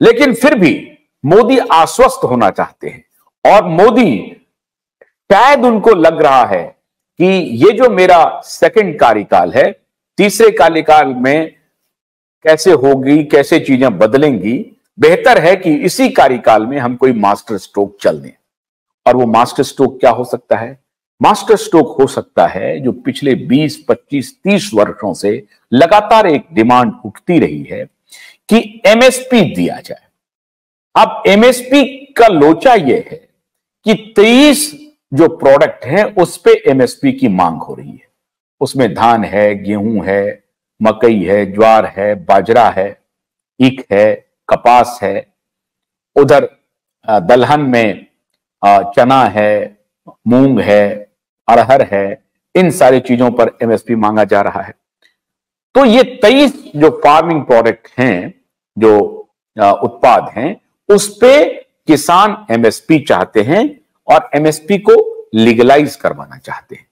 लेकिन फिर भी मोदी आश्वस्त होना चाहते हैं और मोदी शायद उनको लग रहा है कि ये जो मेरा सेकंड कार्यकाल है, तीसरे कार्यकाल में कैसे होगी, कैसे चीजें बदलेंगी, बेहतर है कि इसी कार्यकाल में हम कोई मास्टर स्ट्रोक चल दें। और वो मास्टर स्ट्रोक क्या हो सकता है? मास्टर स्ट्रोक हो सकता है जो पिछले 20, 25, 30 वर्षों से लगातार एक डिमांड उठती रही है कि एमएसपी दिया जाए। अब एमएसपी का लोचा यह है कि 23 जो प्रोडक्ट हैं उस पे एमएसपी की मांग हो रही है। उसमें धान है, गेहूं है, मकई है, ज्वार है, बाजरा है, ईख है, कपास है, उधर दलहन में चना है, मूंग है, अरहर है, इन सारी चीजों पर एमएसपी मांगा जा रहा है। तो ये 23 जो फार्मिंग प्रोडक्ट हैं, जो उत्पाद हैं, उस पे किसान एमएसपी चाहते हैं और एमएसपी को लीगलाइज करवाना चाहते हैं।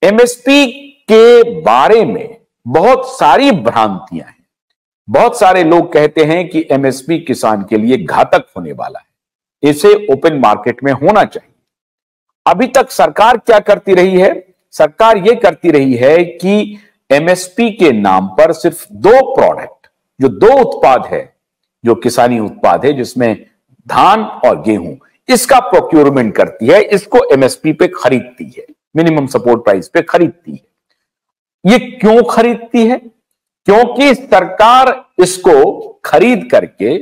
एमएसपी के बारे में बहुत सारी भ्रांतियां हैं। बहुत सारे लोग कहते हैं कि एमएसपी किसान के लिए घातक होने वाला है, इसे ओपन मार्केट में होना चाहिए। अभी तक सरकार क्या करती रही है? सरकार यह करती रही है कि एमएसपी के नाम पर सिर्फ 2 प्रोडक्ट, जो 2 उत्पाद है, जो किसानी उत्पाद है, जिसमें धान और गेहूं, इसका प्रोक्योरमेंट करती है, इसको एमएसपी पे खरीदती है, मिनिमम सपोर्ट प्राइस पे खरीदती है। ये क्यों खरीदती है? क्योंकि सरकार इसको खरीद करके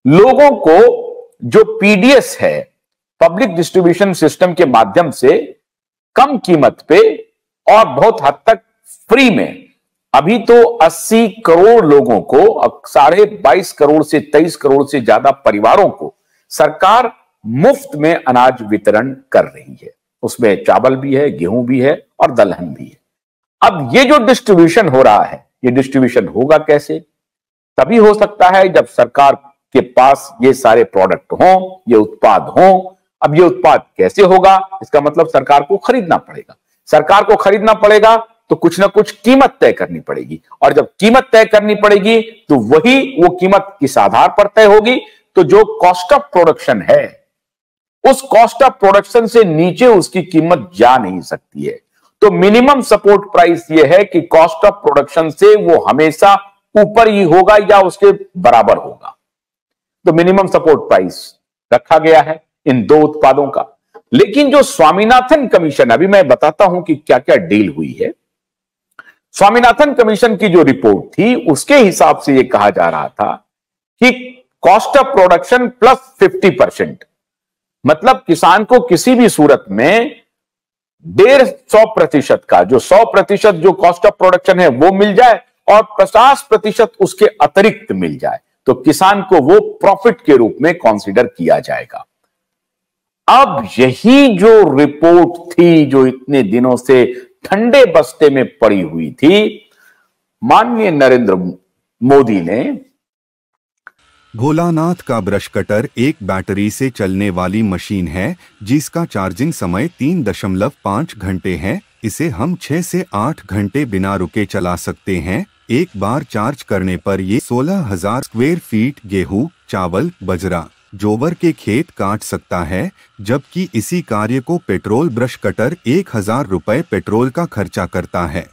लोगों को जो पीडीएस है, पब्लिक डिस्ट्रीब्यूशन सिस्टम के माध्यम से कम कीमत पे और बहुत हद तक फ्री में, अभी तो 80 करोड़ लोगों को, 22.5 करोड़ से 23 करोड़ से ज्यादा परिवारों को सरकार मुफ्त में अनाज वितरण कर रही है। उसमें चावल भी है, गेहूं भी है और दलहन भी है। अब ये जो डिस्ट्रीब्यूशन हो रहा है, ये डिस्ट्रीब्यूशन होगा कैसे? तभी हो सकता है जब सरकार के पास ये सारे प्रोडक्ट हों, ये उत्पाद हों। अब ये उत्पाद कैसे होगा? इसका मतलब सरकार को खरीदना पड़ेगा। सरकार को खरीदना पड़ेगा तो कुछ ना कुछ कीमत तय करनी पड़ेगी, और जब कीमत तय करनी पड़ेगी तो वो कीमत किस आधार पर तय होगी? तो जो कॉस्ट ऑफ प्रोडक्शन है, उस कॉस्ट ऑफ प्रोडक्शन से नीचे उसकी कीमत जा नहीं सकती है। तो मिनिमम सपोर्ट प्राइस ये है कि कॉस्ट ऑफ प्रोडक्शन से वो हमेशा ऊपर ही होगा या उसके बराबर होगा। तो मिनिमम सपोर्ट प्राइस रखा गया है इन 2 उत्पादों का। लेकिन जो स्वामीनाथन कमीशन, अभी मैं बताता हूं कि क्या क्या डील हुई है। स्वामीनाथन कमीशन की जो रिपोर्ट थी, उसके हिसाब से यह कहा जा रहा था कि कॉस्ट ऑफ प्रोडक्शन प्लस 50%, मतलब किसान को किसी भी सूरत में 150% का, जो 100% जो कॉस्ट ऑफ प्रोडक्शन है वो मिल जाए और 50% उसके अतिरिक्त मिल जाए, तो किसान को वो प्रॉफिट के रूप में कंसीडर किया जाएगा। अब यही जो रिपोर्ट थी, जो इतने दिनों से ठंडे बस्ते में पड़ी हुई थी, माननीय नरेंद्र मोदी ने। भोलानाथ का ब्रश कटर एक बैटरी से चलने वाली मशीन है जिसका चार्जिंग समय 3.5 घंटे है। इसे हम 6 से 8 घंटे बिना रुके चला सकते हैं। एक बार चार्ज करने पर ये 16,000 स्क्वायर फीट गेहूं, चावल, बजरा, जोवर के खेत काट सकता है, जबकि इसी कार्य को पेट्रोल ब्रश कटर 1,000 रुपए पेट्रोल का खर्चा करता है।